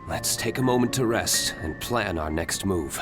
Let's take a moment to rest and plan our next move.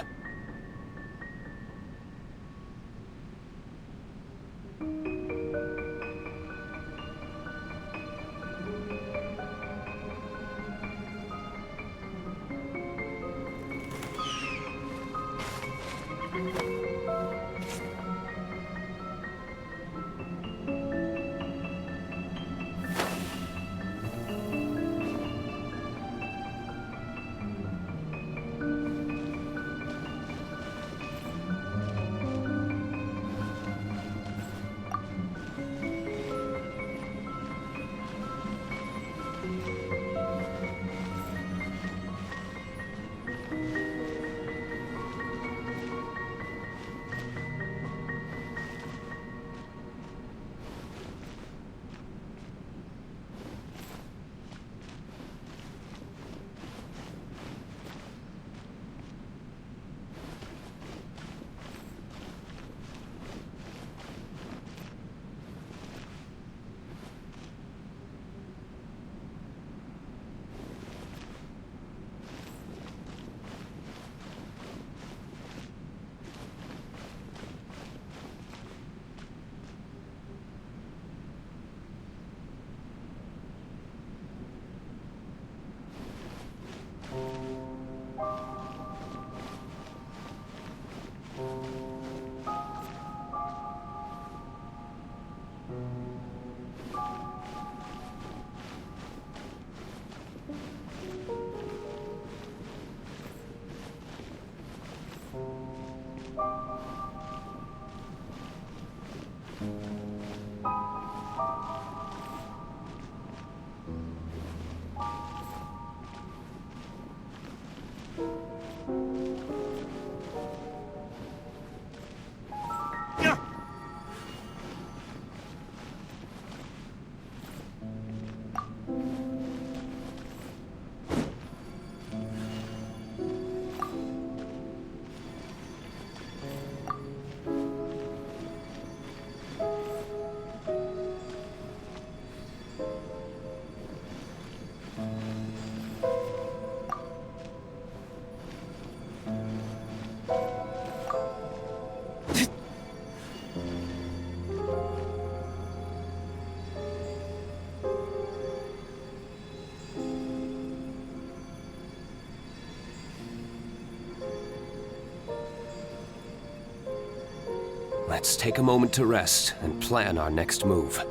Let's take a moment to rest and plan our next move.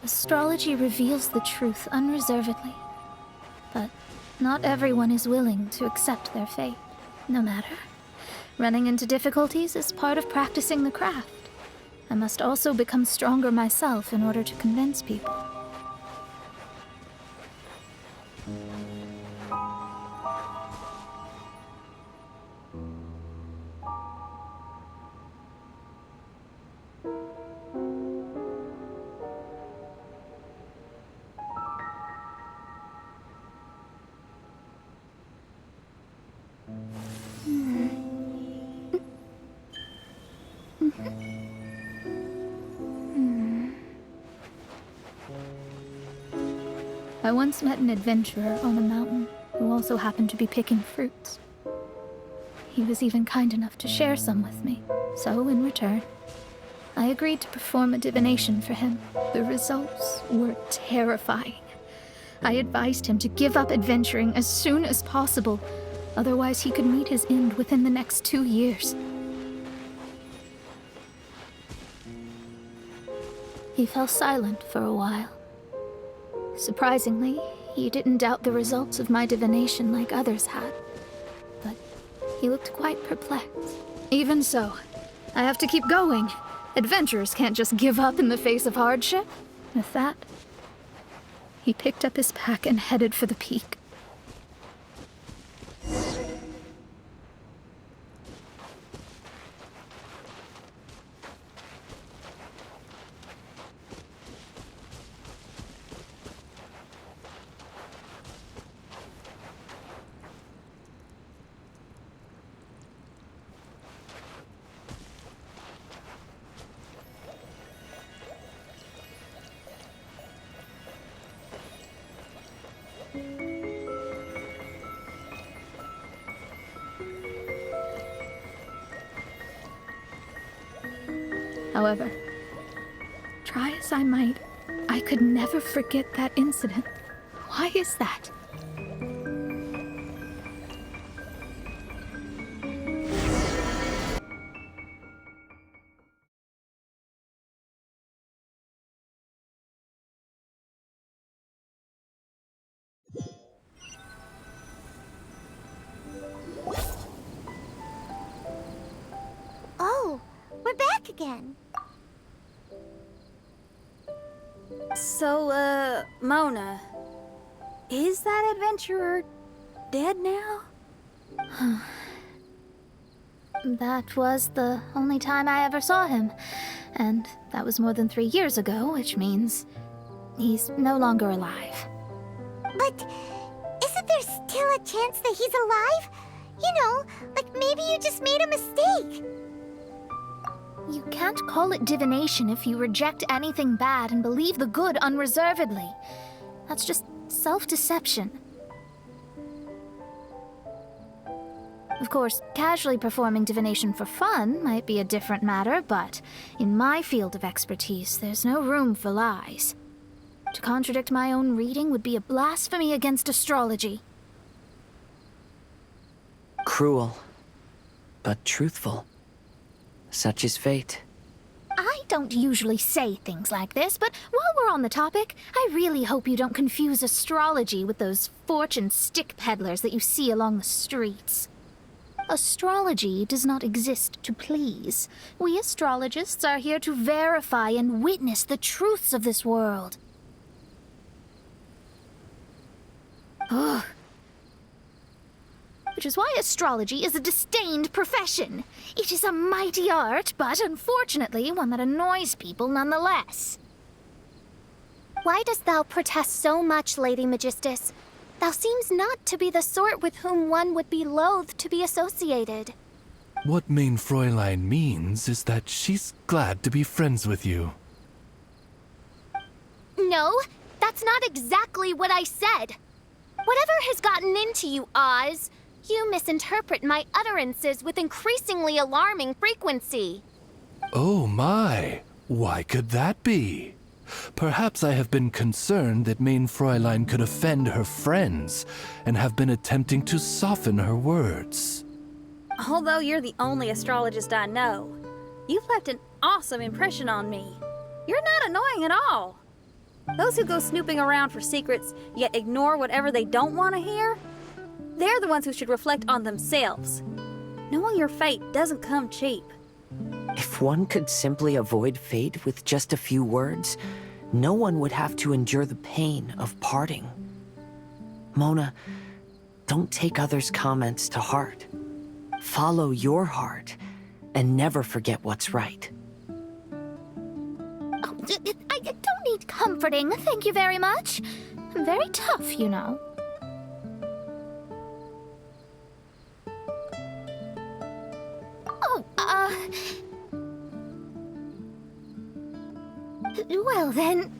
Astrology reveals the truth unreservedly, but not everyone is willing to accept their fate. No matter. Running into difficulties is part of practicing the craft. I must also become stronger myself in order to convince people. I once met an adventurer on a mountain who also happened to be picking fruits. He was even kind enough to share some with me, so in return, I agreed to perform a divination for him. The results were terrifying. I advised him to give up adventuring as soon as possible, otherwise he could meet his end within the next 2 years. He fell silent for a while. Surprisingly, he didn't doubt the results of my divination like others had, but he looked quite perplexed. Even so, I have to keep going. Adventurers can't just give up in the face of hardship. With that, he picked up his pack and headed for the peak. However, try as I might, I could never forget that incident. Why is that? Oh, we're back again. So, Mona, is that adventurer dead now? That was the only time I ever saw him, and that was more than 3 years ago, which means he's no longer alive. But isn't there still a chance that he's alive? You know, like maybe you just made a mistake. You can't call it divination if you reject anything bad and believe the good unreservedly. That's just self-deception. Of course, casually performing divination for fun might be a different matter, but in my field of expertise, there's no room for lies. To contradict my own reading would be a blasphemy against astrology. Cruel, but truthful. Such is fate. I don't usually say things like this, but while we're on the topic, I really hope you don't confuse astrology with those fortune stick peddlers that you see along the streets. Astrology does not exist to please. We astrologists are here to verify and witness the truths of this world. Ugh. Which is why astrology is a disdained profession. It is a mighty art, but unfortunately one that annoys people nonetheless. Why dost thou protest so much, Lady Magistus? Thou seems not to be the sort with whom one would be loath to be associated. What mein Fräulein means is that she's glad to be friends with you. No, that's not exactly what I said. Whatever has gotten into you, Oz, you misinterpret my utterances with increasingly alarming frequency. Oh my, why could that be? Perhaps I have been concerned that mein Fräulein could offend her friends and have been attempting to soften her words. Although you're the only astrologist I know, you've left an awesome impression on me. You're not annoying at all. Those who go snooping around for secrets, yet ignore whatever they don't want to hear, they're the ones who should reflect on themselves. Knowing your fate doesn't come cheap. If one could simply avoid fate with just a few words, no one would have to endure the pain of parting. Mona, don't take others' comments to heart. Follow your heart and never forget what's right. Oh, I don't need comforting, thank you very much. I'm very tough, you know. Well then,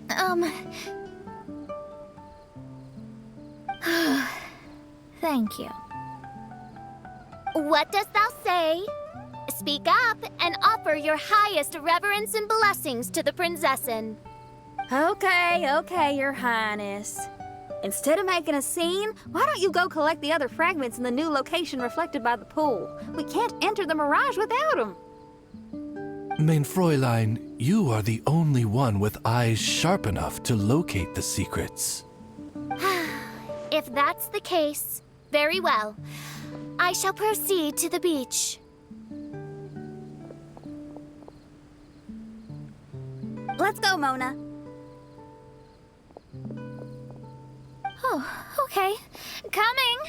thank you. What dost thou say? Speak up and offer your highest reverence and blessings to the prinzessin. Okay, Your Highness. Instead of making a scene, why don't you go collect the other fragments in the new location reflected by the pool? We can't enter the mirage without them. Mein Fräulein, you are the only one with eyes sharp enough to locate the secrets. If that's the case, very well. I shall proceed to the beach. Let's go, Mona. Oh, okay. Coming!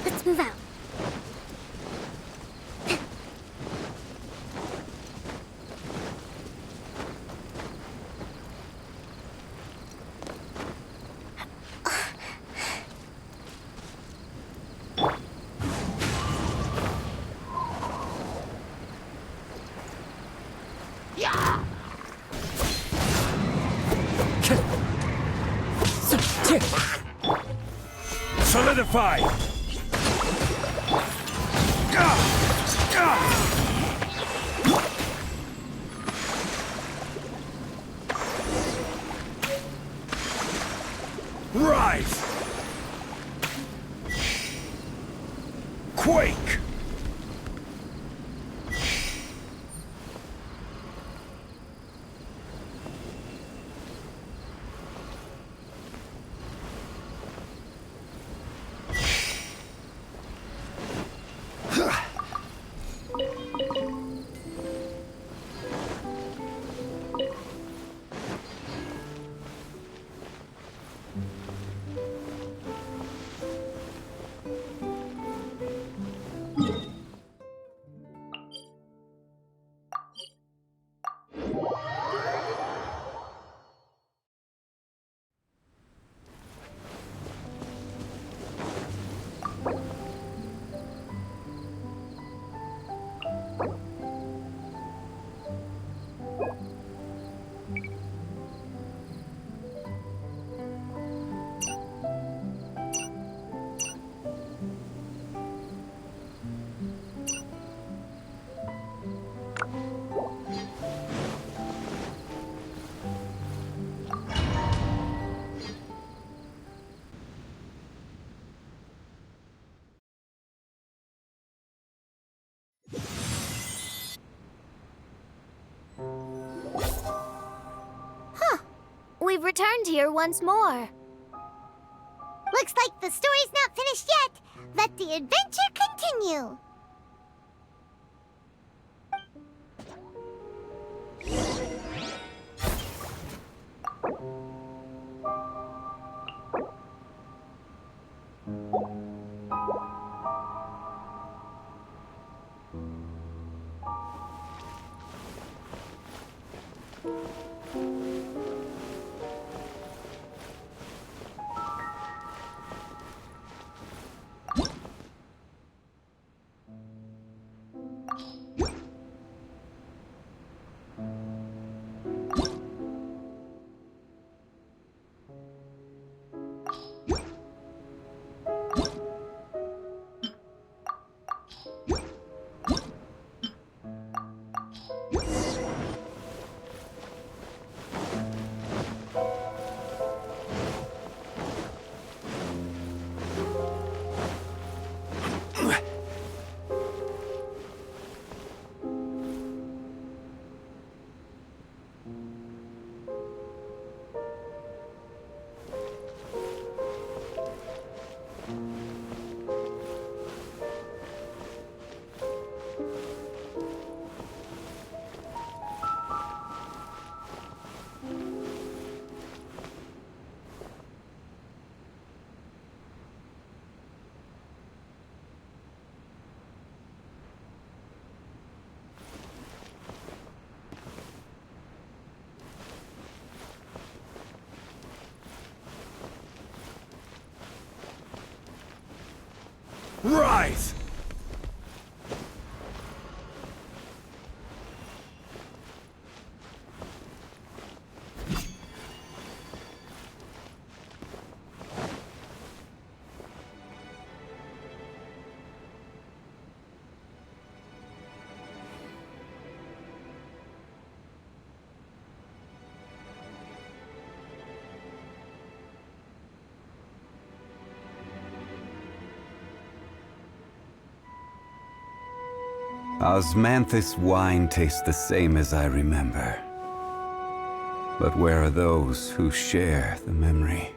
Let's move out. Solidify! Rise! Quake! We've returned here once more. Looks like the story's not finished yet. Let the adventure continue. Rise! Osmanthus wine tastes the same as I remember. But where are those who share the memory?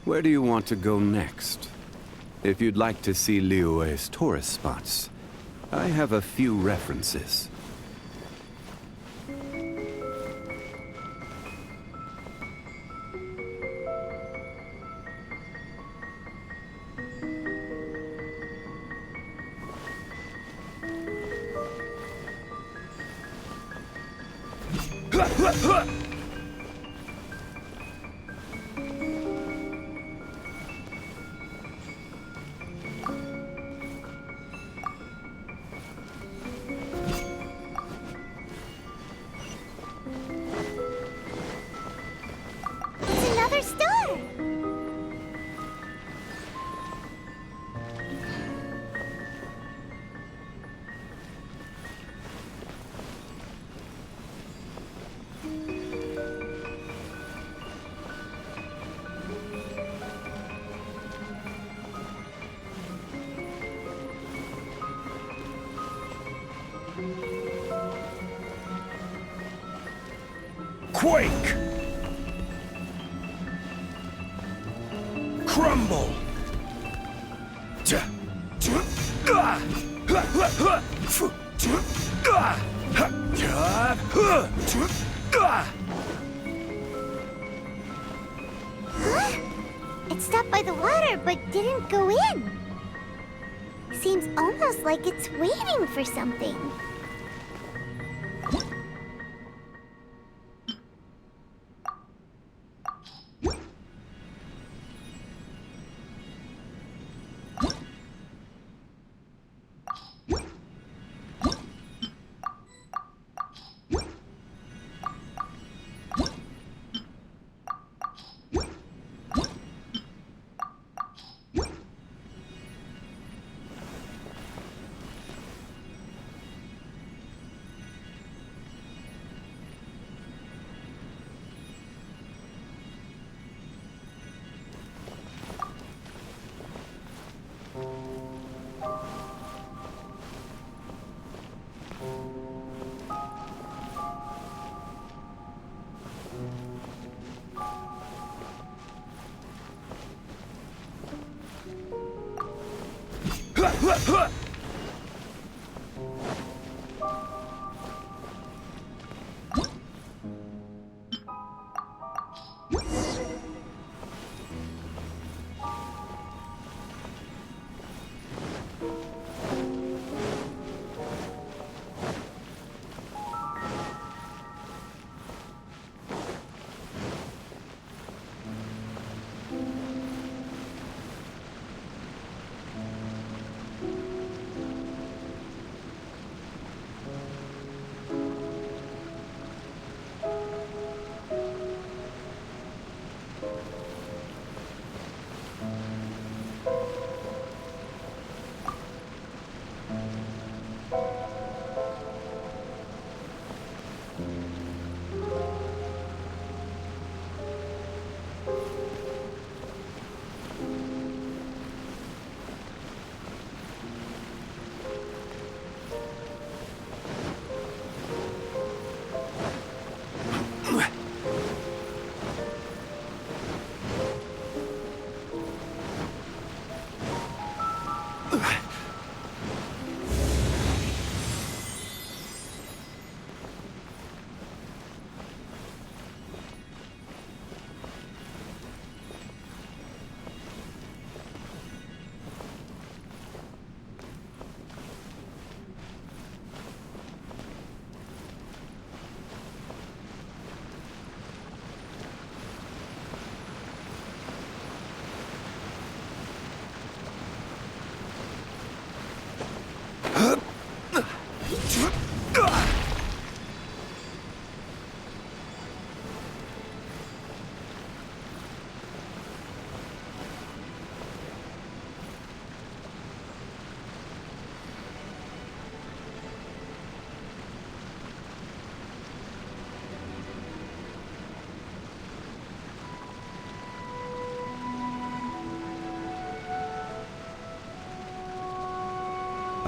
Where do you want to go next? If you'd like to see Liyue's tourist spots, I have a few references. It's another store! Quake! Crumble! Huh? It stopped by the water, but didn't go in. Seems almost like it's waiting for something.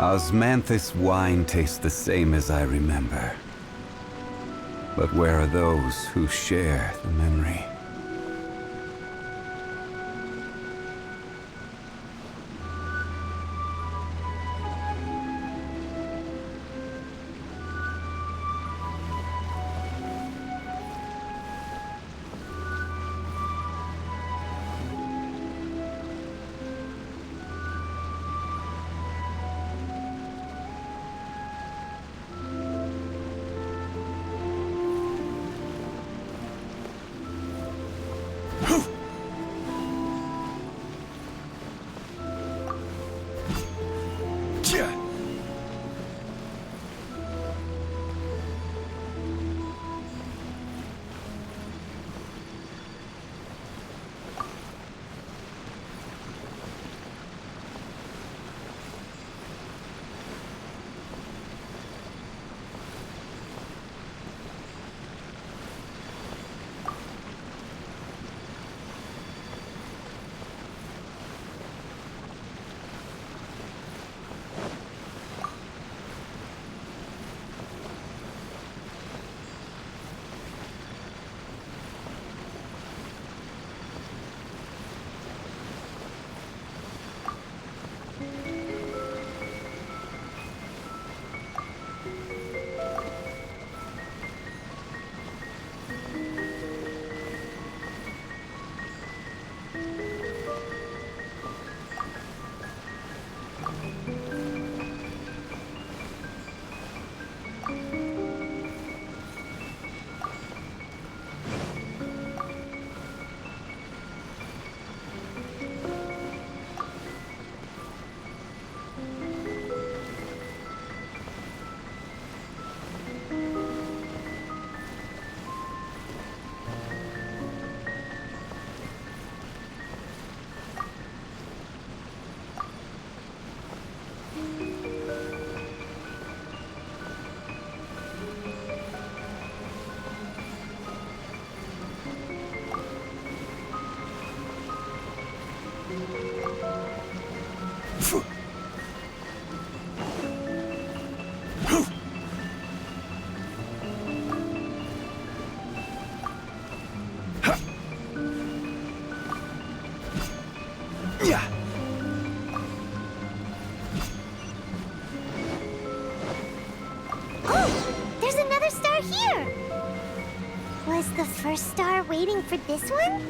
Osmanthus wine tastes the same as I remember. But where are those who share the memory? Oh, there's another star here! Was the first star waiting for this one?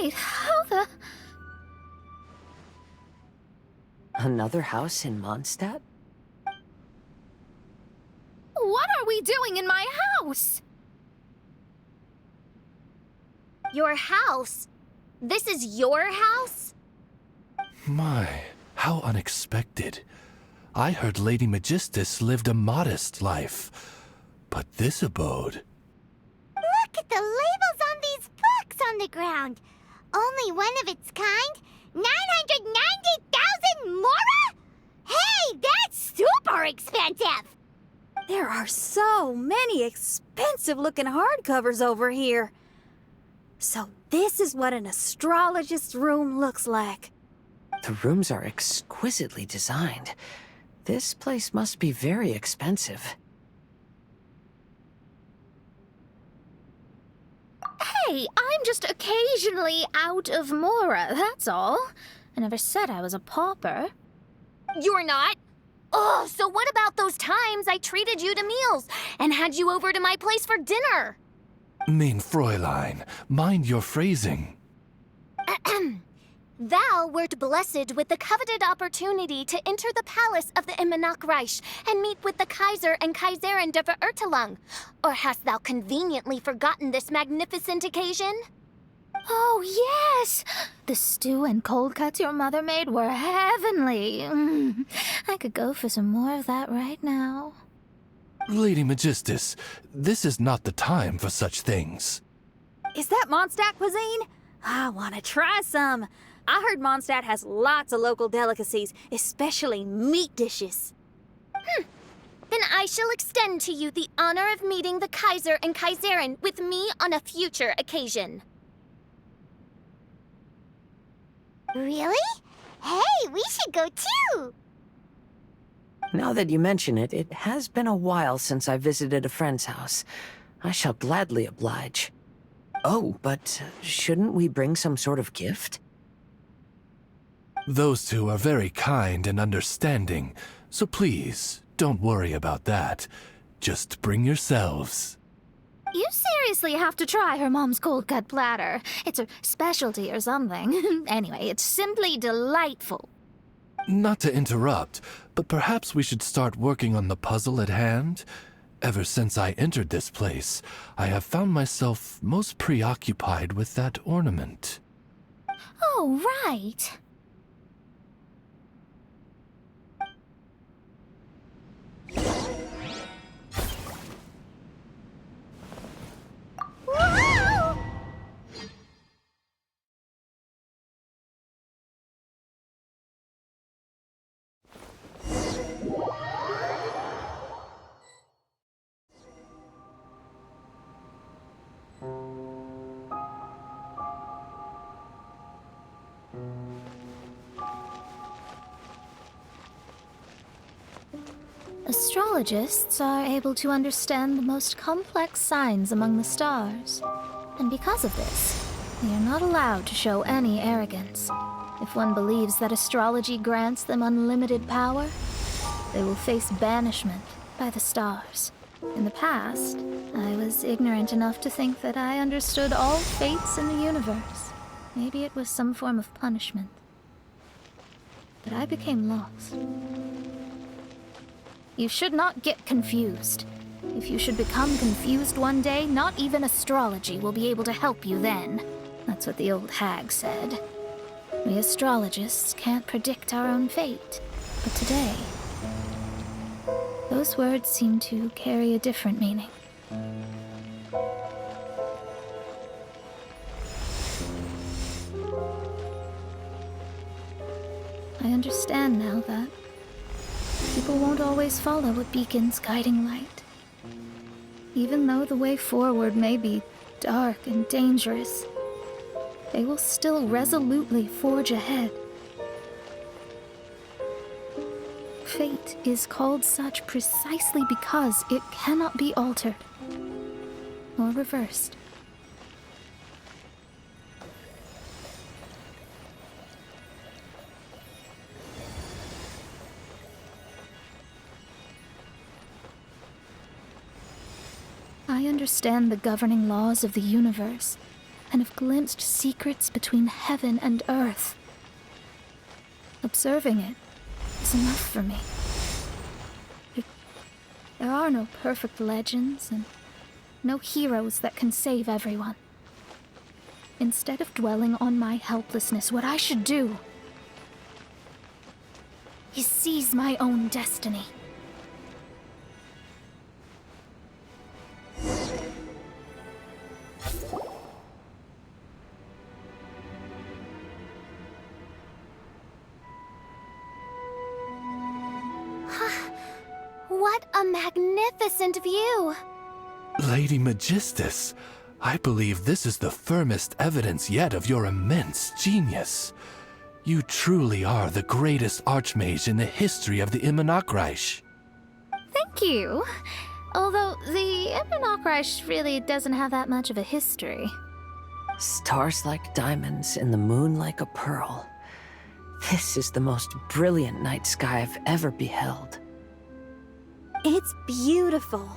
Wait, how the... Another house in Mondstadt? What are we doing in my house? Your house? This is your house? My, how unexpected. I heard Lady Magistus lived a modest life, but this abode... Look at the labels on these books on the ground. Only one of its kind? 990,000 mora? Hey, that's super expensive! There are so many expensive-looking hardcovers over here. So this is what an astrologist's room looks like. The rooms are exquisitely designed. This place must be very expensive. Hey, I'm just occasionally out of mora, that's all. I never said I was a pauper. You're not? Oh, so what about those times I treated you to meals and had you over to my place for dinner? Mean Fräulein, mind your phrasing. Thou wert blessed with the coveted opportunity to enter the palace of the Immenachreich and meet with the Kaiser and Kaiserin der Verurteilung. Or hast thou conveniently forgotten this magnificent occasion? Oh, yes! The stew and cold cuts your mother made were heavenly. I could go for some more of that right now. Lady Magistus, this is not the time for such things. Is that Mondstadt cuisine? I want to try some. I heard Mondstadt has lots of local delicacies, especially meat dishes. Then I shall extend to you the honor of meeting the Kaiser and Kaiserin with me on a future occasion. Really? Hey, we should go too! Now that you mention it, it has been a while since I visited a friend's house. I shall gladly oblige. Oh, but shouldn't we bring some sort of gift? Those two are very kind and understanding, so please, don't worry about that. Just bring yourselves. You seriously have to try her mom's cold cut platter. It's a specialty or something. Anyway, it's simply delightful. Not to interrupt, but perhaps we should start working on the puzzle at hand? Ever since I entered this place, I have found myself most preoccupied with that ornament. Oh, right. Whoa! Astrologists are able to understand the most complex signs among the stars. And because of this, they are not allowed to show any arrogance. If one believes that astrology grants them unlimited power, they will face banishment by the stars. In the past, I was ignorant enough to think that I understood all fates in the universe. Maybe it was some form of punishment. But I became lost. You should not get confused. If you should become confused one day, not even astrology will be able to help you then. That's what the old hag said. We astrologists can't predict our own fate. But today, those words seem to carry a different meaning. I understand now that people won't always follow a beacon's guiding light. Even though the way forward may be dark and dangerous, they will still resolutely forge ahead. Fate is called such precisely because it cannot be altered or reversed. I understand the governing laws of the universe, and have glimpsed secrets between heaven and earth. Observing it is enough for me. There are no perfect legends, and no heroes that can save everyone. Instead of dwelling on my helplessness, what I should do is seize my own destiny. What a magnificent view! Lady Magistus, I believe this is the firmest evidence yet of your immense genius. You truly are the greatest archmage in the history of the Immonokreich. Thank you. Although the Immonokreich really doesn't have that much of a history. Stars like diamonds and the moon like a pearl. This is the most brilliant night sky I've ever beheld. It's beautiful.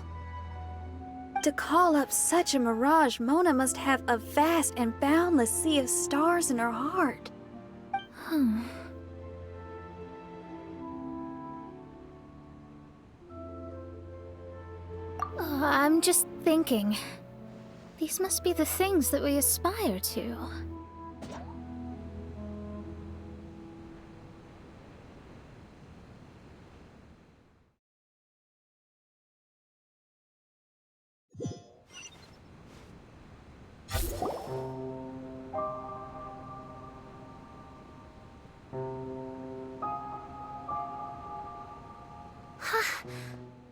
To call up such a mirage, Mona must have a vast and boundless sea of stars in her heart. I'm just thinking. These must be the things that we aspire to.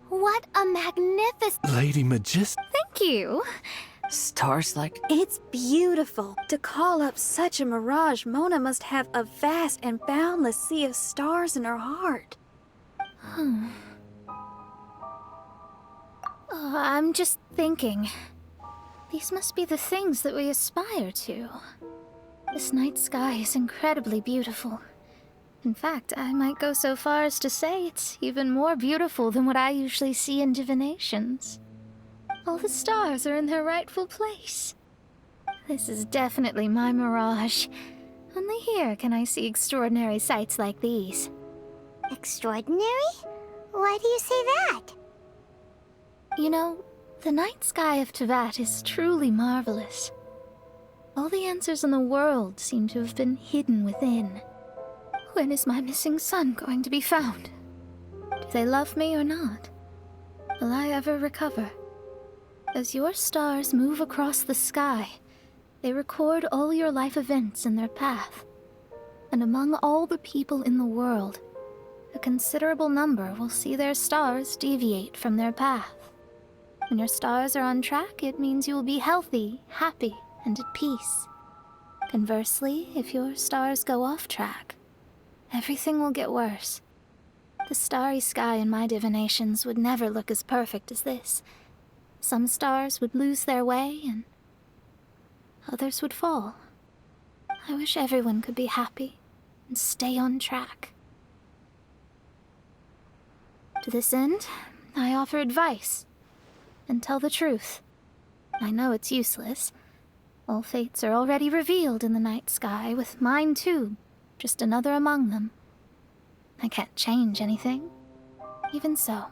What a magnificent... Lady Magistus. Thank you. Stars like... It's beautiful. To call up such a mirage, Mona must have a vast and boundless sea of stars in her heart. I'm just thinking. These must be the things that we aspire to. This night sky is incredibly beautiful. In fact, I might go so far as to say it's even more beautiful than what I usually see in divinations. All the stars are in their rightful place. This is definitely my mirage. Only here can I see extraordinary sights like these. Extraordinary? Why do you say that? You know, the night sky of Tevat is truly marvelous. All the answers in the world seem to have been hidden within. When is my missing son going to be found? Do they love me or not? Will I ever recover? As your stars move across the sky, they record all your life events in their path. And among all the people in the world, a considerable number will see their stars deviate from their path. When your stars are on track, it means you will be healthy, happy, and at peace. Conversely, if your stars go off track, everything will get worse. The starry sky in my divinations would never look as perfect as this. Some stars would lose their way, and others would fall. I wish everyone could be happy and stay on track. To this end, I offer advice and tell the truth. I know it's useless. All fates are already revealed in the night sky, with mine too, just another among them. I can't change anything. Even so,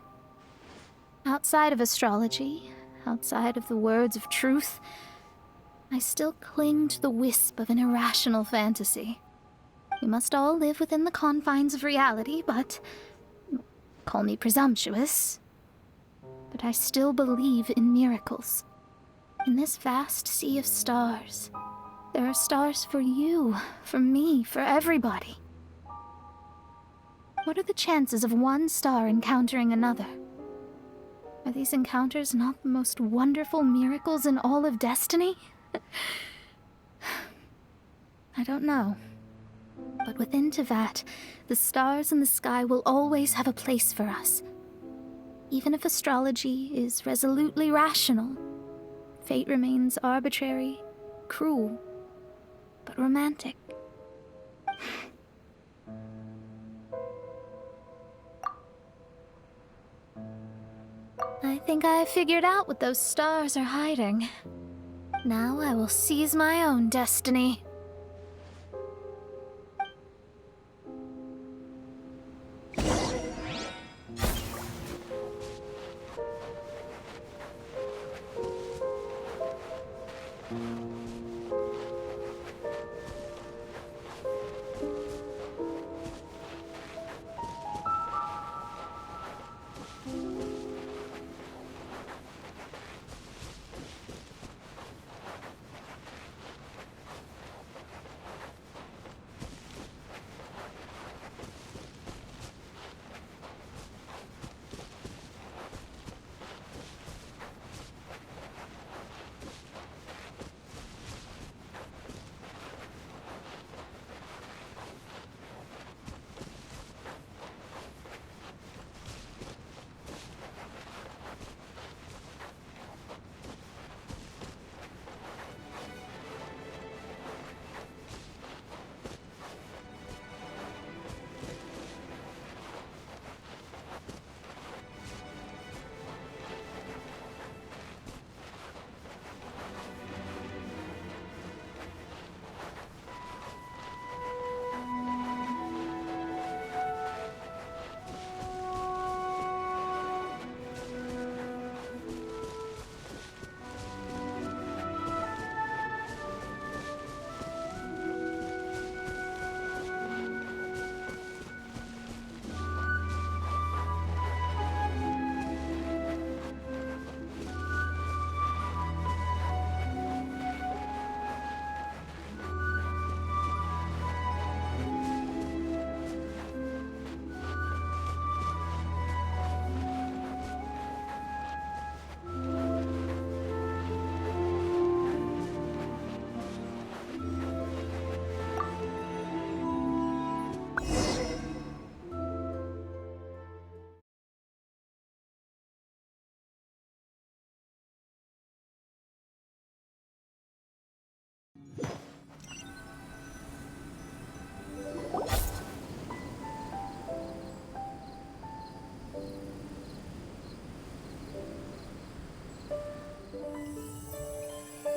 outside of astrology, outside of the words of truth, I still cling to the wisp of an irrational fantasy. We must all live within the confines of reality, but call me presumptuous. But I still believe in miracles. In this vast sea of stars, there are stars for you, for me, for everybody. What are the chances of one star encountering another? Are these encounters not the most wonderful miracles in all of destiny? I don't know. But within Tevat, the stars in the sky will always have a place for us. Even if astrology is resolutely rational, fate remains arbitrary, cruel, but romantic. I think I figured out what those stars are hiding. Now I will seize my own destiny.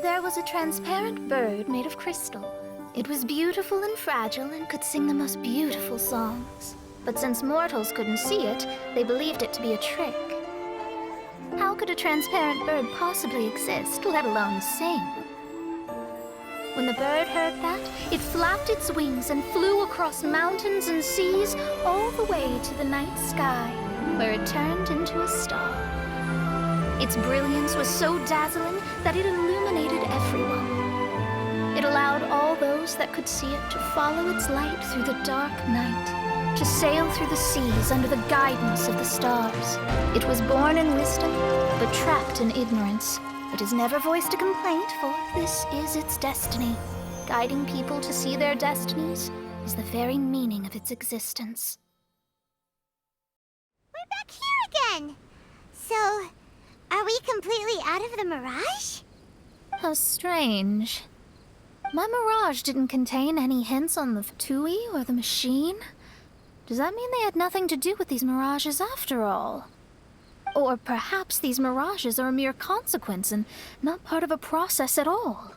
There was a transparent bird made of crystal. It was beautiful and fragile and could sing the most beautiful songs. But since mortals couldn't see it, they believed it to be a trick. How could a transparent bird possibly exist, let alone sing? When the bird heard that, it flapped its wings and flew across mountains and seas all the way to the night sky, where it turned into a star. Its brilliance was so dazzling that it illuminated everyone. It allowed all those that could see it to follow its light through the dark night, to sail through the seas under the guidance of the stars. It was born in wisdom, but trapped in ignorance. It has never voiced a complaint, for this is its destiny. Guiding people to see their destinies is the very meaning of its existence. again. So, are we completely out of the mirage? How strange. My mirage didn't contain any hints on the Fatui or the machine. Does that mean they had nothing to do with these mirages after all? Or perhaps these mirages are a mere consequence and not part of a process at all?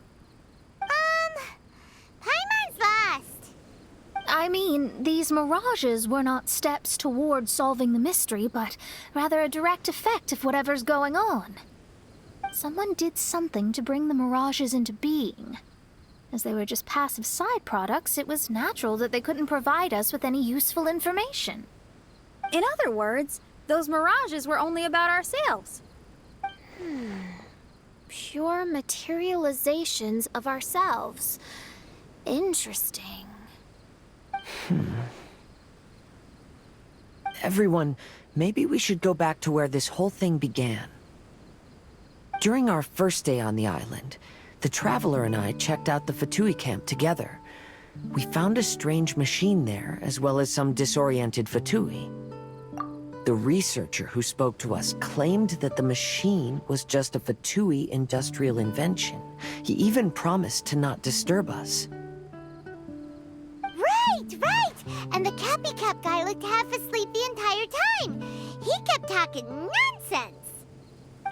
Paimon's lost. I mean, these mirages were not steps toward solving the mystery, but rather a direct effect of whatever's going on. Someone did something to bring the mirages into being. As they were just passive side products, it was natural that they couldn't provide us with any useful information. In other words, those mirages were only about ourselves. Pure materializations of ourselves. Interesting. Everyone, maybe we should go back to where this whole thing began. During our first day on the island, the Traveler and I checked out the Fatui camp together. We found a strange machine there, as well as some disoriented Fatui. The researcher who spoke to us claimed that the machine was just a Fatui industrial invention. He even promised to not disturb us. Right! And the Cappy Cap guy looked half asleep the entire time. He kept talking nonsense.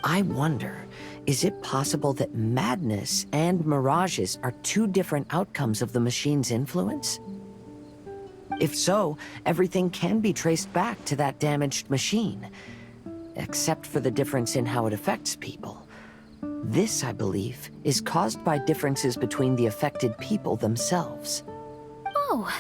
I wonder, is it possible that madness and mirages are two different outcomes of the machine's influence? If so, everything can be traced back to that damaged machine, except for the difference in how it affects people. This, I believe, is caused by differences between the affected people themselves. Oh.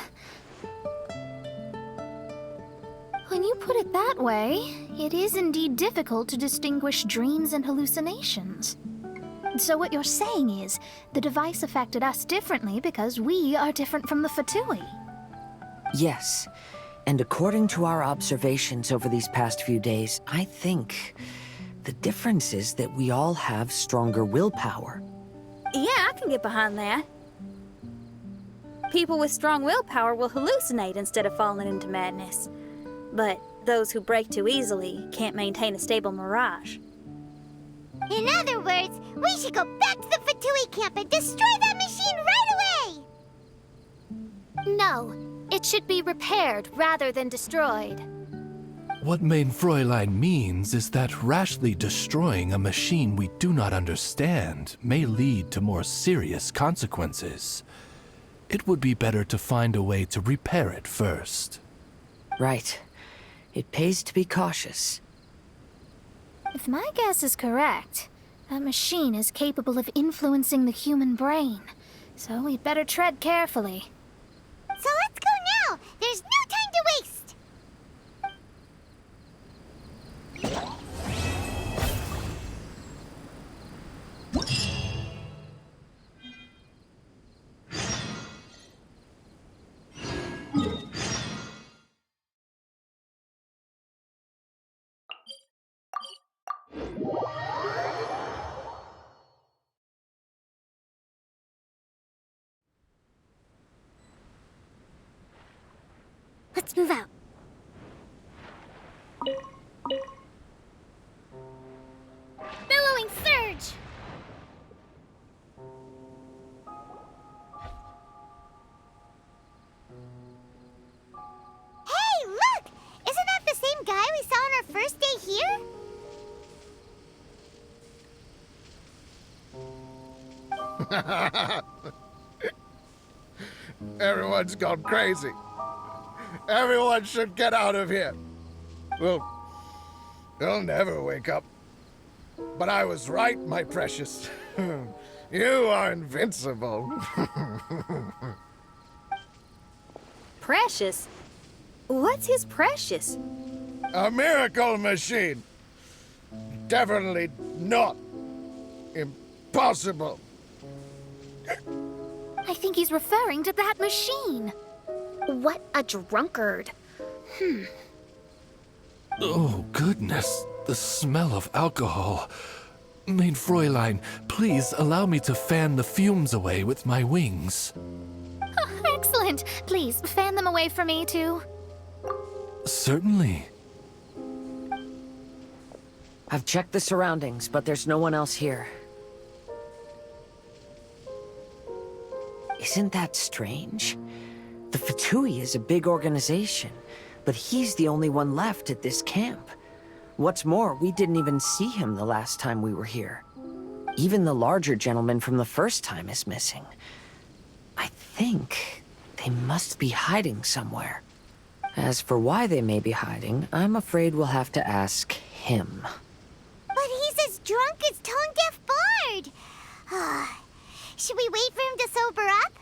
When you put it that way, it is indeed difficult to distinguish dreams and hallucinations. So what you're saying is, the device affected us differently because we are different from the Fatui. Yes, and according to our observations over these past few days, I think the difference is that we all have stronger willpower. Yeah, I can get behind that. People with strong willpower will hallucinate instead of falling into madness. But those who break too easily can't maintain a stable mirage. In other words, we should go back to the Fatui camp and destroy that machine right away! No, it should be repaired rather than destroyed. What Main Fräulein means is that rashly destroying a machine we do not understand may lead to more serious consequences. It would be better to find a way to repair it first. Right. It pays to be cautious. If my guess is correct, that machine is capable of influencing the human brain. So we'd better tread carefully. So let's go now! There's no time to waste! Let's move out. Billowing surge! Hey, look! Isn't that the same guy we saw on our first day here? Everyone's gone crazy. Everyone should get out of here. Well, you'll never wake up. But I was right, my precious. You are invincible. Precious? What's his precious? A miracle machine. Definitely not impossible. I think he's referring to that machine. What a drunkard. Oh, goodness. The smell of alcohol. Main Fräulein, please allow me to fan the fumes away with my wings. Oh, excellent. Please, fan them away for me, too. Certainly. I've checked the surroundings, but there's no one else here. Isn't that strange? The Fatui is a big organization, but he's the only one left at this camp. What's more, we didn't even see him the last time we were here. Even the larger gentleman from the first time is missing. I think they must be hiding somewhere. As for why they may be hiding, I'm afraid we'll have to ask him. But he's as drunk as tone-deaf Bard. Should we wait for him to sober up?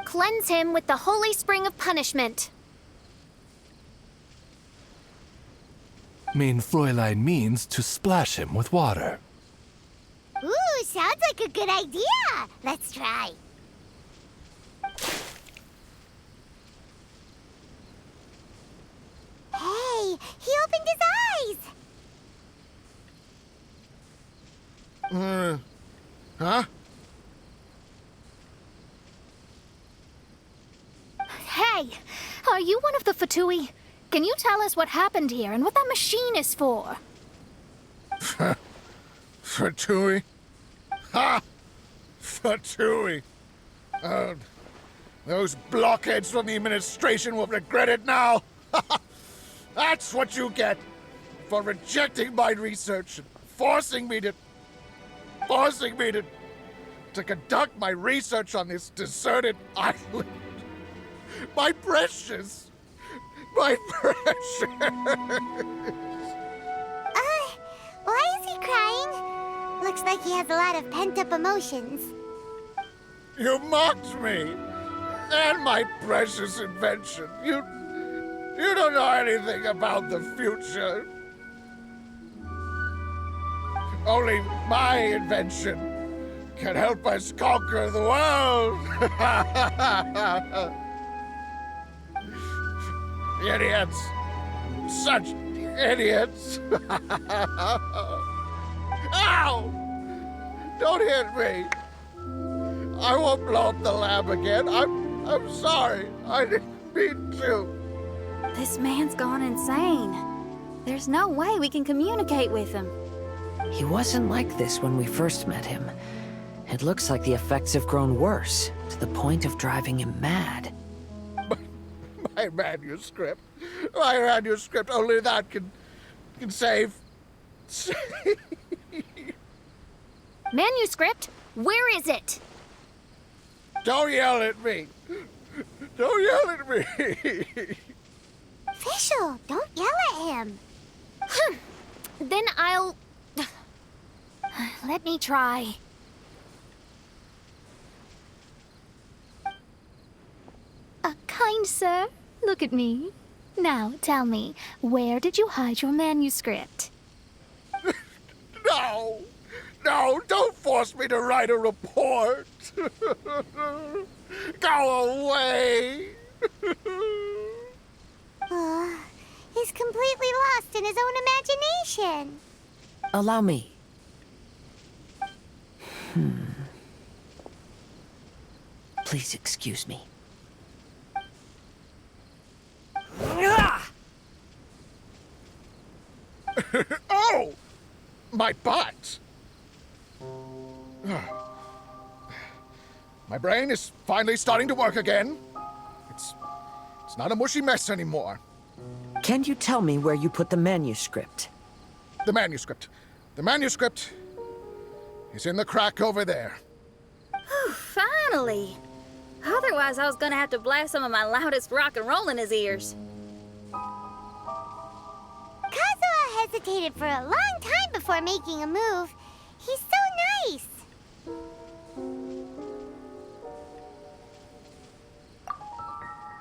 Cleanse him with the holy spring of punishment. Mein Fräulein means to splash him with water. Ooh, sounds like a good idea. Let's try. Hey, he opened his eyes. Huh? Hey, are you one of the Fatui? Can you tell us what happened here and what that machine is for? Fatui? Ha! Fatui! Those blockheads from the administration will regret it now! That's what you get for rejecting my research and forcing me to conduct my research on this deserted island. My precious! My precious! Why is he crying? Looks like he has a lot of pent-up emotions. You mocked me! And my precious invention! You don't know anything about the future. Only my invention can help us conquer the world! Idiots! Such idiots! Ow! Don't hit me! I won't blow up the lab again. I'm sorry. I didn't mean to. This man's gone insane. There's no way we can communicate with him. He wasn't like this when we first met him. It looks like the effects have grown worse, to the point of driving him mad. My manuscript. My manuscript. Only that can save. Manuscript? Where is it? Don't yell at me. Don't yell at me. Fischl, don't yell at him. Then I'll... Let me try. Kind sir, look at me. Now, tell me, where did you hide your manuscript? No. No, don't force me to write a report. Go away. He's completely lost in his own imagination. Allow me. Please excuse me. Oh! My butt! My brain is finally starting to work again. It's not a mushy mess anymore. Can you tell me where you put the manuscript? The manuscript. The manuscript is in the crack over there. Finally! Otherwise, I was gonna have to blast some of my loudest rock and roll in his ears. Kazuha hesitated for a long time before making a move. He's so nice.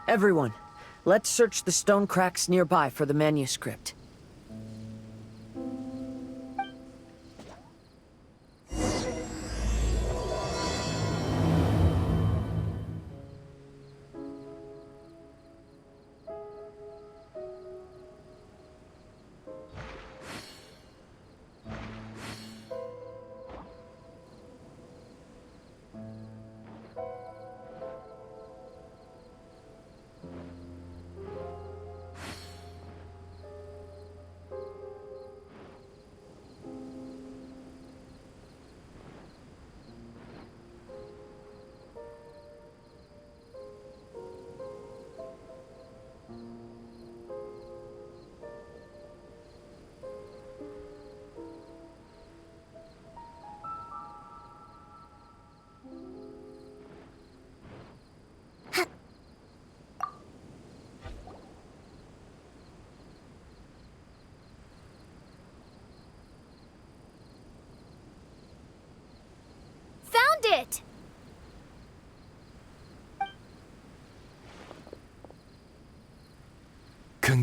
Everyone, let's search the stone cracks nearby for the manuscript.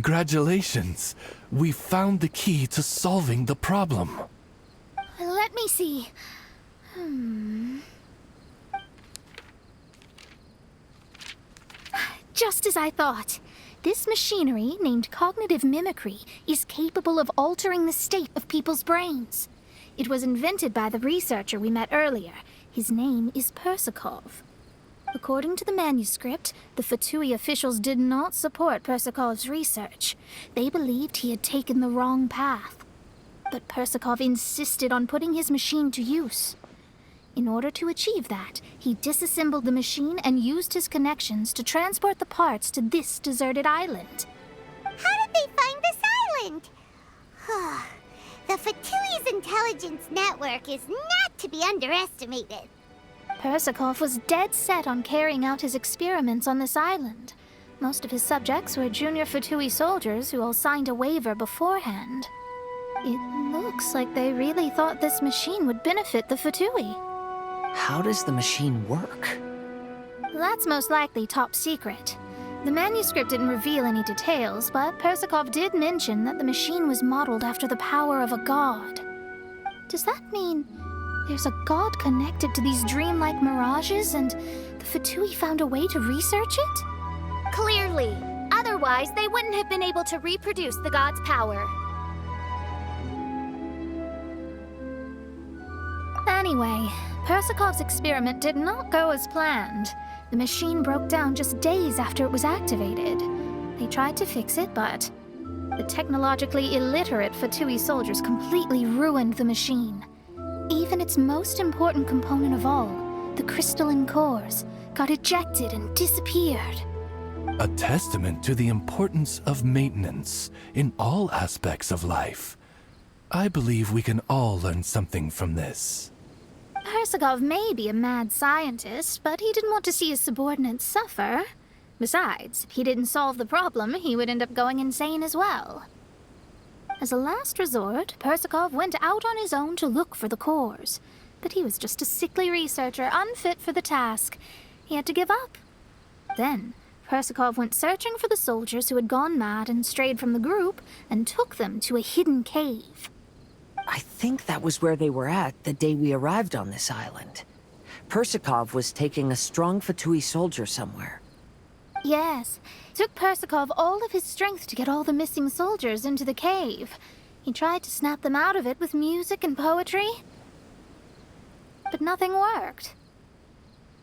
Congratulations! We found the key to solving the problem. Let me see. Just as I thought. This machinery, named cognitive mimicry, is capable of altering the state of people's brains. It was invented by the researcher we met earlier. His name is Persakov. According to the manuscript, the Fatui officials did not support Persakov's research. They believed he had taken the wrong path. But Persakov insisted on putting his machine to use. In order to achieve that, he disassembled the machine and used his connections to transport the parts to this deserted island. How did they find this island? The Fatui's intelligence network is not to be underestimated. Persakov was dead set on carrying out his experiments on this island. Most of his subjects were junior Fatui soldiers who all signed a waiver beforehand. It looks like they really thought this machine would benefit the Fatui. How does the machine work? That's most likely top secret. The manuscript didn't reveal any details, but Persakov did mention that the machine was modeled after the power of a god. Does that mean there's a god connected to these dreamlike mirages, and the Fatui found a way to research it? Clearly. Otherwise, they wouldn't have been able to reproduce the god's power. Anyway, Persakov's experiment did not go as planned. The machine broke down just days after it was activated. They tried to fix it, but the technologically illiterate Fatui soldiers completely ruined the machine. Even its most important component of all, the crystalline cores, got ejected and disappeared. A testament to the importance of maintenance in all aspects of life. I believe we can all learn something from this. Persakov may be a mad scientist, but he didn't want to see his subordinates suffer. Besides, if he didn't solve the problem, he would end up going insane as well. As a last resort, Persakov went out on his own to look for the cores. But he was just a sickly researcher, unfit for the task. He had to give up. Then, Persakov went searching for the soldiers who had gone mad and strayed from the group, and took them to a hidden cave. I think that was where they were at the day we arrived on this island. Persakov was taking a strong Fatui soldier somewhere. Yes, it took Persakov all of his strength to get all the missing soldiers into the cave. He tried to snap them out of it with music and poetry, but nothing worked.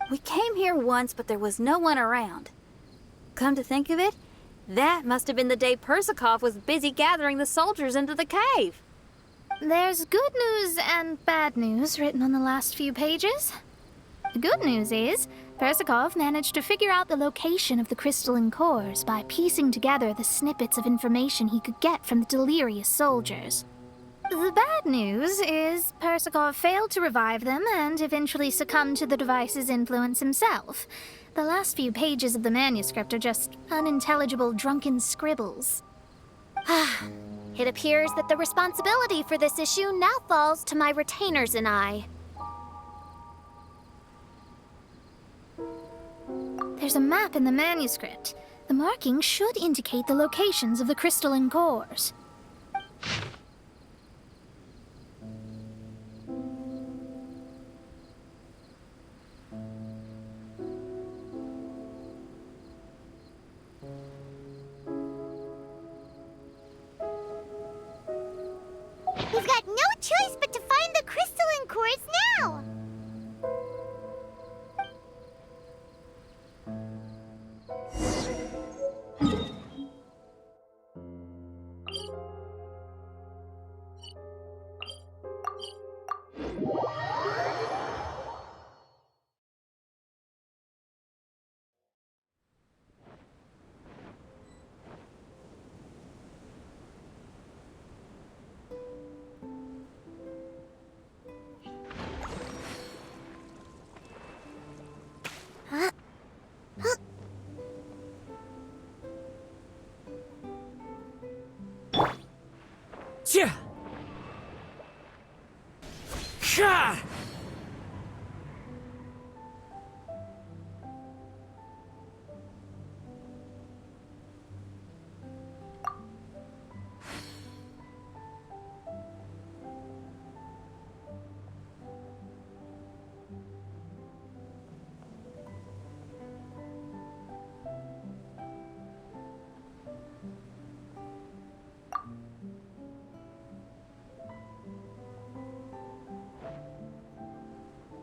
We came here once, but there was no one around. Come to think of it, that must have been the day Persakov was busy gathering the soldiers into the cave. There's good news and bad news written on the last few pages. The good news is, Persakov managed to figure out the location of the crystalline cores by piecing together the snippets of information he could get from the delirious soldiers. The bad news is Persakov failed to revive them and eventually succumbed to the device's influence himself. The last few pages of the manuscript are just unintelligible drunken scribbles. It appears that the responsibility for this issue now falls to my retainers and I. There's a map in the manuscript. The markings should indicate the locations of the crystalline cores. We've got no choice but to find the crystalline cores now! Yeah. Ha!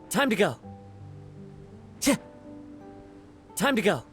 Time to go. Time to go.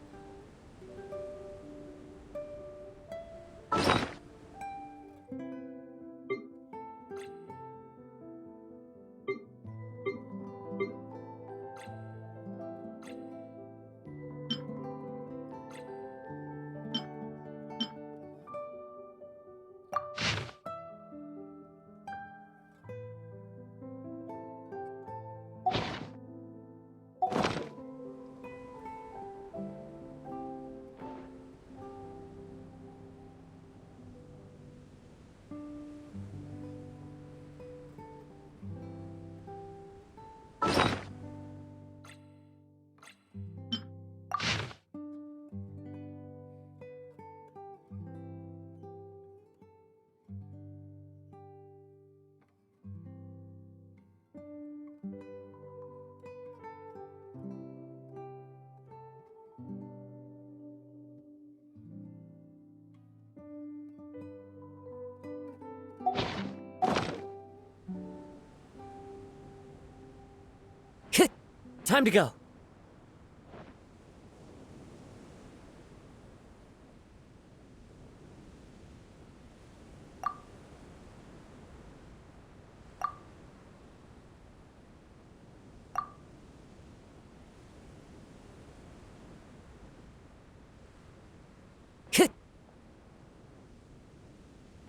Time to go.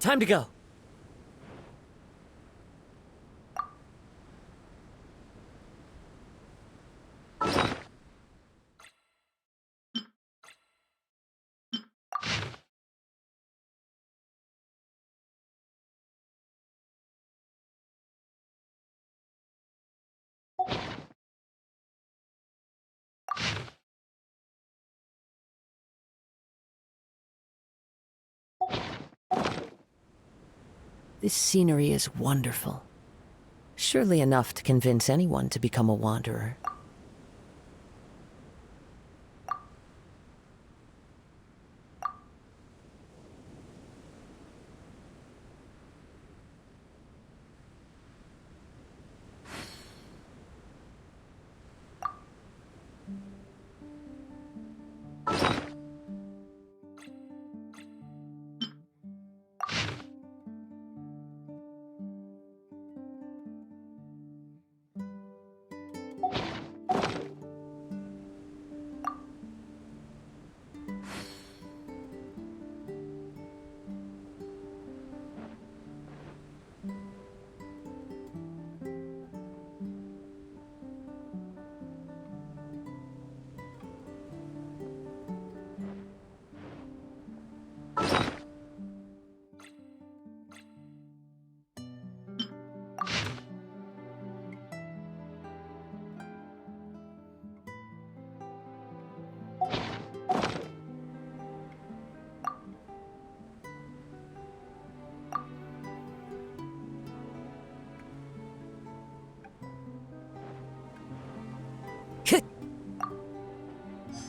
Time to go. This scenery is wonderful. Surely enough to convince anyone to become a wanderer.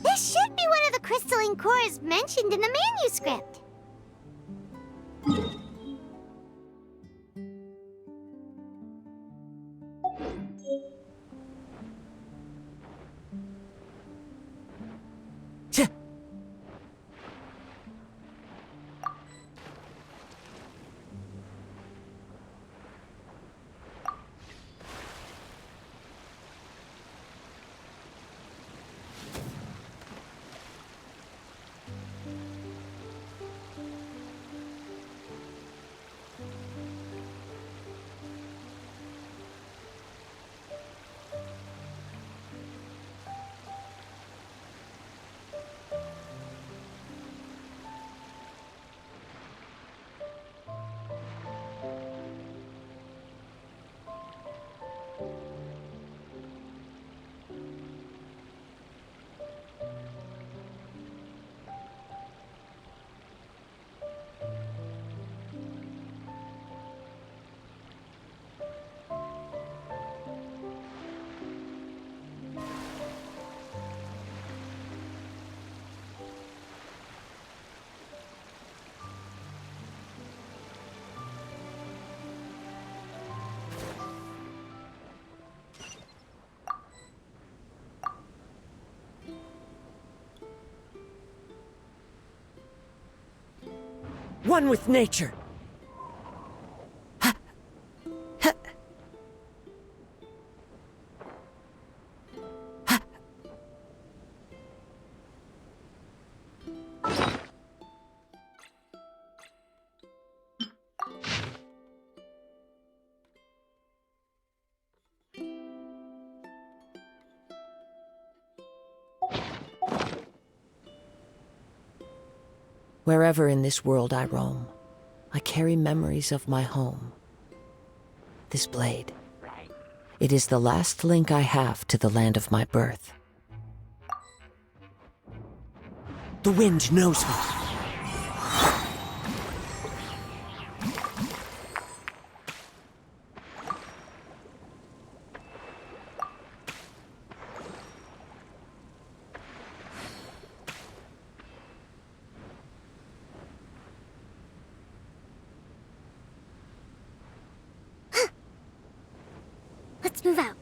This should be one of the crystalline cores mentioned in the manuscript. one with nature. Wherever in this world I roam, I carry memories of my home. This blade, it is the last link I have to the land of my birth. The wind knows me. Let's move out.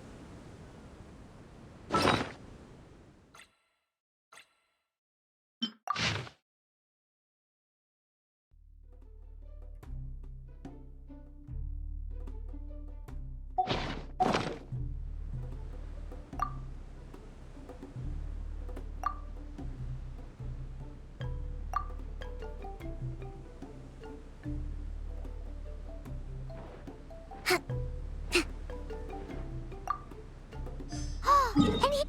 And he...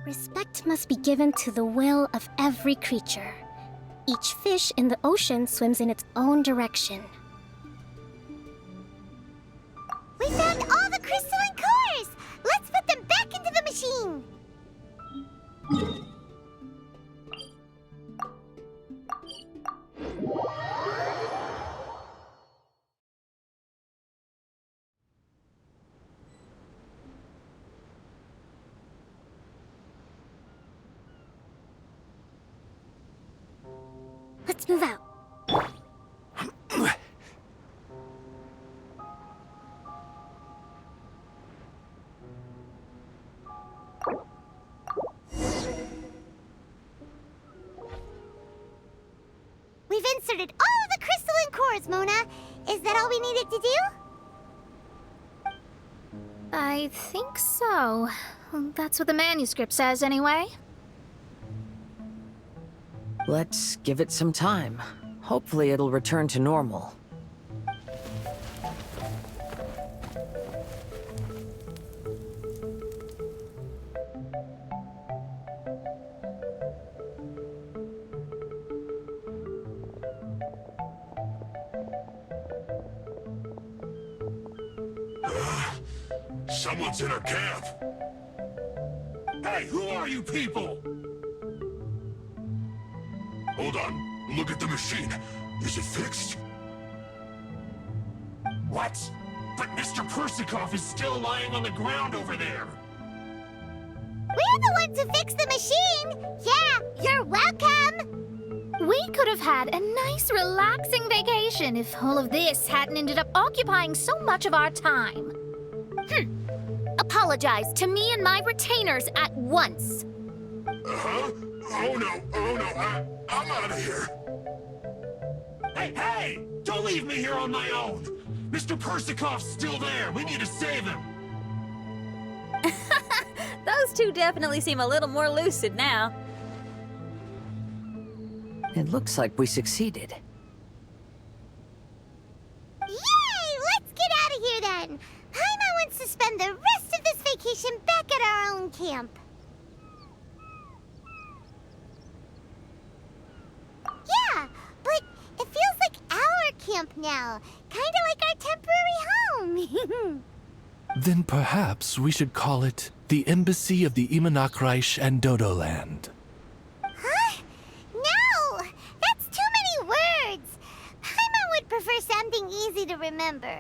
Respect must be given to the will of every creature. Each fish in the ocean swims in its own direction. We found all the crystalline cores! Let's put them back into the machine! Let's move out. We've inserted all of the crystalline cores, Mona. Is that all we needed to do? I think so. That's what the manuscript says, anyway. Let's give it some time. Hopefully it'll return to normal. Someone's in our camp. Hey, who are you people? Hold on. Look at the machine. Is it fixed? What? But Mr. Persikov is still lying on the ground over there. We're the ones who fixed the machine! Yeah, you're welcome! We could have had a nice, relaxing vacation if all of this hadn't ended up occupying so much of our time. Apologize to me and my retainers at once. Uh-huh? Oh no, I'm out of here. Hey! Don't leave me here on my own! Mr. Persikov's still there! We need to save him! Those two definitely seem a little more lucid now. It looks like we succeeded. Yay! Let's get out of here then! Paimon wants to spend the rest of this vacation back at our own camp. Yeah, but it feels like our camp now. Kinda like our temporary home. Then perhaps we should call it the Embassy of the Imanakreich and Dodoland. Huh? No! That's too many words! Paimon would prefer something easy to remember.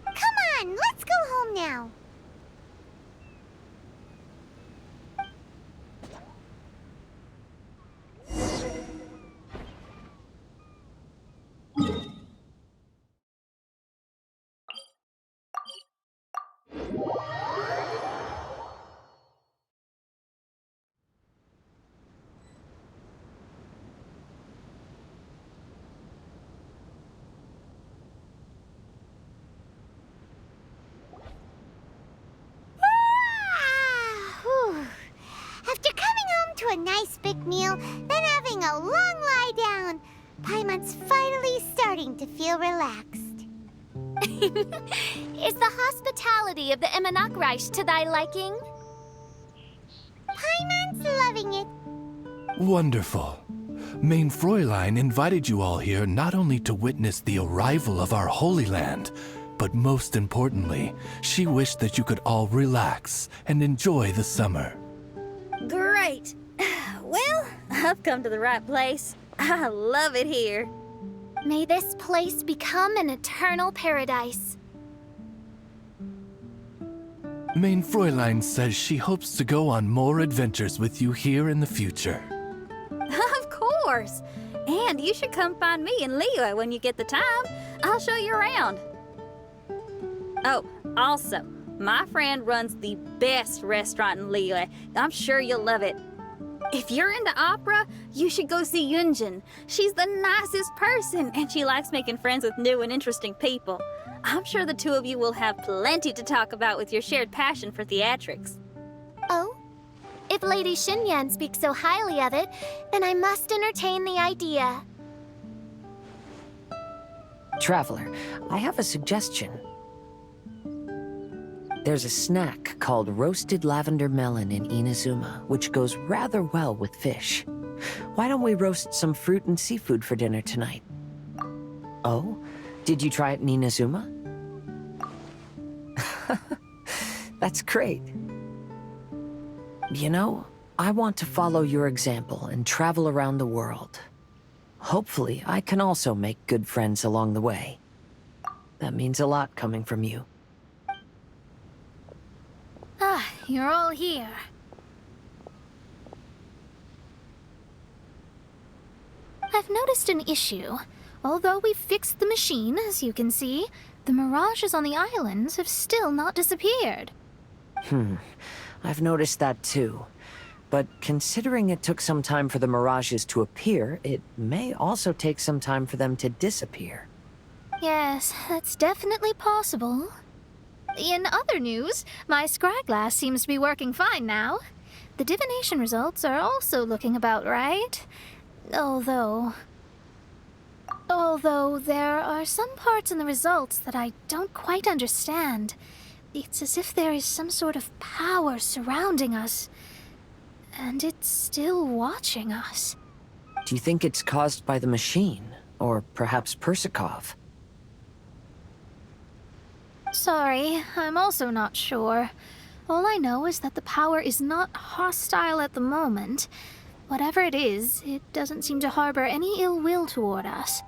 Come on, let's go home now. After coming home to a nice big meal, then having a long lie down, Paimon's finally starting to feel relaxed. Is the hospitality of the Imanakreich to thy liking? Paimon's loving it. Wonderful. Main Fräulein invited you all here not only to witness the arrival of our Holy Land, but most importantly, she wished that you could all relax and enjoy the summer. Great. Well, I've come to the right place. I love it here. May this place become an eternal paradise. Main Fräulein says she hopes to go on more adventures with you here in the future. Of course. And you should come find me and Leo when you get the time. I'll show you around. Oh, also, my friend runs the best restaurant in Leo. I'm sure you'll love it. If you're into opera, you should go see Yunjin. She's the nicest person, and she likes making friends with new and interesting people. I'm sure the two of you will have plenty to talk about with your shared passion for theatrics. Oh? If Lady Xinyan speaks so highly of it, then I must entertain the idea. Traveler, I have a suggestion. There's a snack called roasted lavender melon in Inazuma, which goes rather well with fish. Why don't we roast some fruit and seafood for dinner tonight? Oh? Did you try it in Inazuma? That's great. You know, I want to follow your example and travel around the world. Hopefully, I can also make good friends along the way. That means a lot coming from you. Ah, you're all here. I've noticed an issue. Although we've fixed the machine, as you can see, the mirages on the islands have still not disappeared. I've noticed that too. But considering it took some time for the mirages to appear, it may also take some time for them to disappear. Yes, that's definitely possible. In other news, my scryglass seems to be working fine now. The divination results are also looking about right. Although there are some parts in the results that I don't quite understand. It's as if there is some sort of power surrounding us, and it's still watching us. Do you think it's caused by the machine? Or perhaps Persikov? Sorry, I'm also not sure. All I know is that the power is not hostile at the moment. Whatever it is, it doesn't seem to harbor any ill will toward us.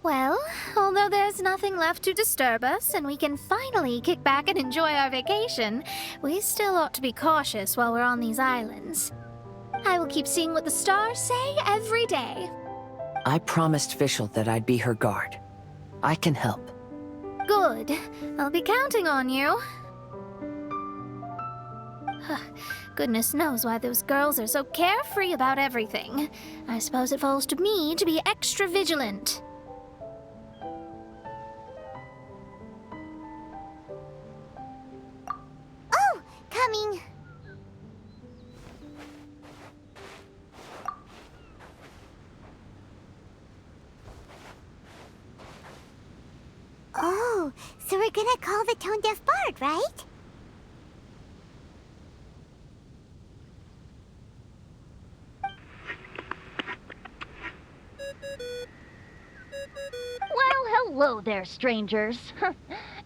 Well, although there's nothing left to disturb us and we can finally kick back and enjoy our vacation, we still ought to be cautious while we're on these islands. I will keep seeing what the stars say every day. I promised Fischl that I'd be her guard. I can help. Good. I'll be counting on you. Goodness knows why those girls are so carefree about everything. I suppose it falls to me to be extra vigilant. Oh, coming. Oh, so we're gonna call the tone-deaf bard, right? Well, hello there, strangers.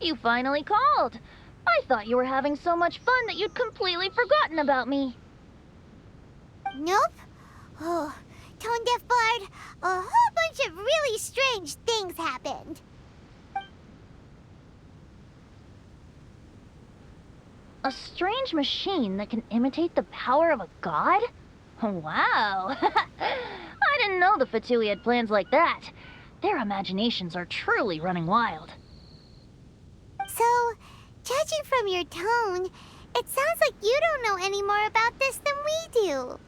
You finally called. I thought you were having so much fun that you'd completely forgotten about me. Nope. Oh, tone-deaf bard, a whole bunch of really strange things happened. A strange machine that can imitate the power of a god? Wow. I didn't know the Fatui had plans like that. Their imaginations are truly running wild. So, judging from your tone, it sounds like you don't know any more about this than we do.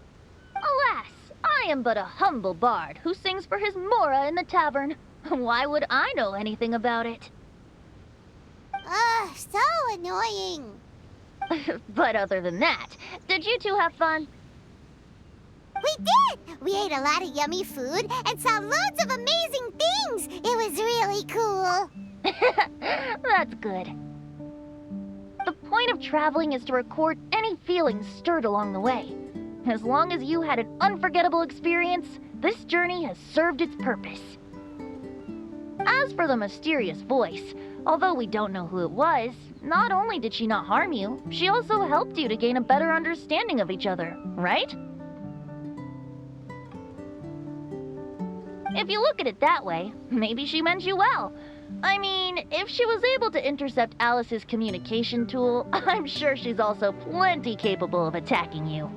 Alas, I am but a humble bard who sings for his Mora in the tavern. Why would I know anything about it? Ugh, so annoying. But other than that, did you two have fun? We did! We ate a lot of yummy food and saw loads of amazing things! It was really cool! That's good. The point of traveling is to record any feelings stirred along the way. As long as you had an unforgettable experience, this journey has served its purpose. As for the mysterious voice, although we don't know who it was, not only did she not harm you, she also helped you to gain a better understanding of each other, right? If you look at it that way, maybe she meant you well. I mean, if she was able to intercept Alice's communication tool, I'm sure she's also plenty capable of attacking you.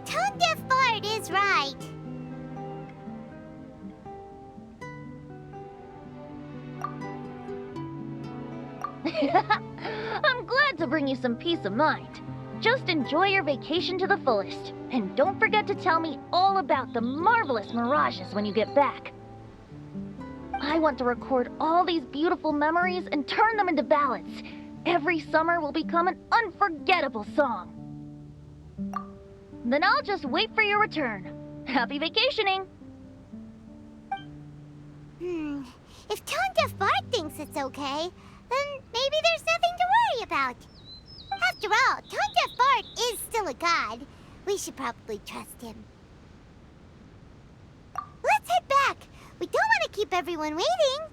Tone-deaf bard is right. I'm glad to bring you some peace of mind. Just enjoy your vacation to the fullest, and don't forget to tell me all about the marvelous mirages when you get back. I want to record all these beautiful memories and turn them into ballads. Every summer will become an unforgettable song. Then I'll just wait for your return. Happy vacationing! If tone-deaf bard thinks it's okay, then maybe there's nothing to worry about. After all, tone-deaf bard is still a god. We should probably trust him. Let's head back. We don't want to keep everyone waiting.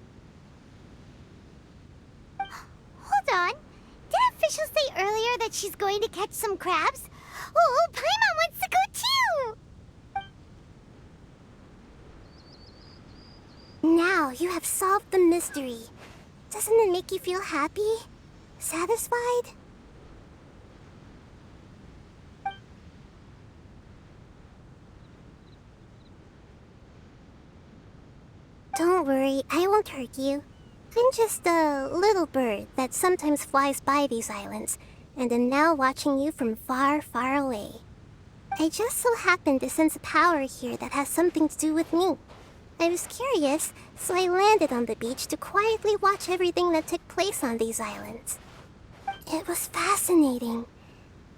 Hold on. Didn't Fischl say earlier that she's going to catch some crabs? Oh, Paimon wants to go too! Now you have solved the mystery. Doesn't it make you feel happy? Satisfied? Don't worry, I won't hurt you. I'm just a little bird that sometimes flies by these islands, and am now watching you from far, far away. I just so happened to sense a power here that has something to do with me. I was curious, so I landed on the beach to quietly watch everything that took place on these islands. It was fascinating.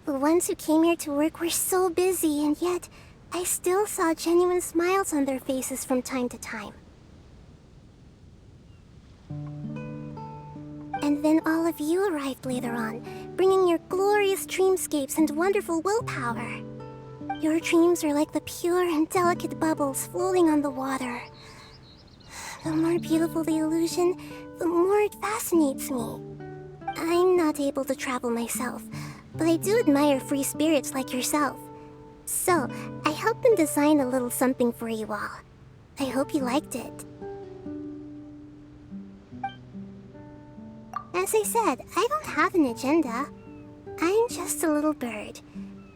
The ones who came here to work were so busy, and yet I still saw genuine smiles on their faces from time to time. And And then all of you arrived later on, bringing your glorious dreamscapes and wonderful willpower. Your dreams are like the pure and delicate bubbles floating on the water. The more beautiful the illusion, the more it fascinates me. I'm not able to travel myself, but I do admire free spirits like yourself. So, I helped them design a little something for you all. I hope you liked it. As I said, I don't have an agenda. I'm just a little bird.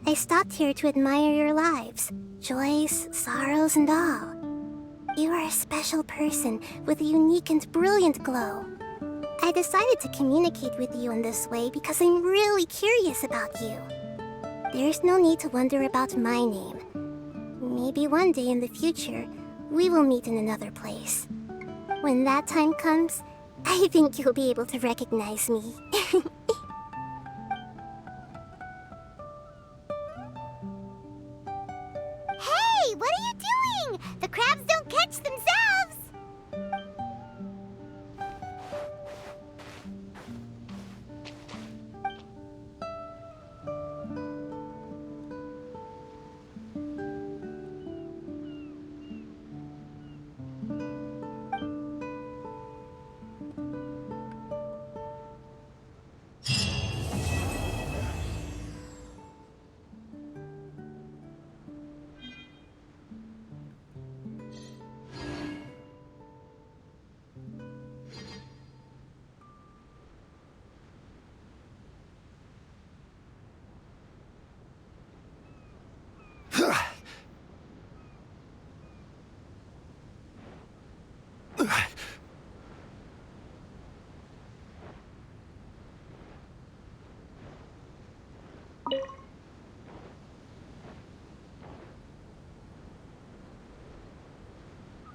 I stopped here to admire your lives, joys, sorrows, and all. You are a special person with a unique and brilliant glow. I decided to communicate with you in this way because I'm really curious about you. There's no need to wonder about my name. Maybe one day in the future, we will meet in another place. When that time comes, I think you'll be able to recognize me. Hey, what are you doing? The crabs don't catch themselves!